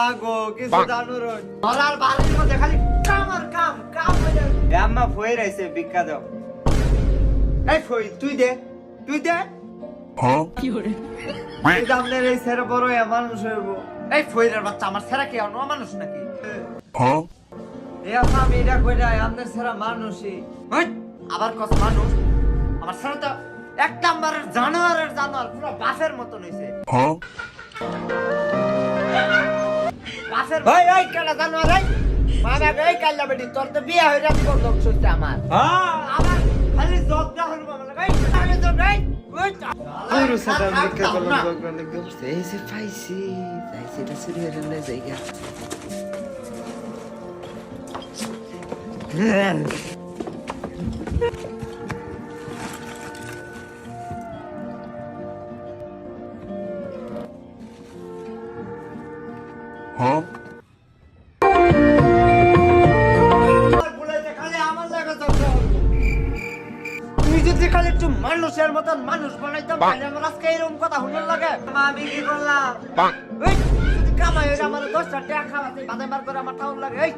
আগো কিছু জানো রই ধরার বাড়ির মধ্যে খালি কাম আর কাম কাম হইলে আম্মা ফই রাইছে ভিক্ষা দাও এই ফই তুই দে কি করে এই দামনের এই ছেড়ে বড় মানুষ হইব এই ফইরের বাচ্চা আমার ছেড়া কি অন্য মানুষ নাকি এই আম্মা আমি এটা কইরা আমাদের ছেড়া মানুষই আবার কত মানুষ আমার ছেড়া তো এক নাম্বারের জানোয়ার পুরো বাসের মতন হইছে বাসের ভাই এই কেলা জানোয়ার এই মানা এই কাল্লা বেটি তোর তো বিয়া হই রাত কোন লোক শুনতে আমার আমার খালি জগটা হল মামলা এই তাহলে তো নাই পুরো সাদা ভিক্ষা করলাম ভগবান একদম এই যে পাইছি এটা চুরি হয়ে না জায়গা মানুষের মতন মানুষ বানাইতাম তাহলে আমার আজকে এরকম কথা শুনতে লাগে আমি কি করলাম যদি কামাই হইলে আমার 10টা টাকা খাওয়াতে বাদাম বার করে আমার টাউন লাগে এই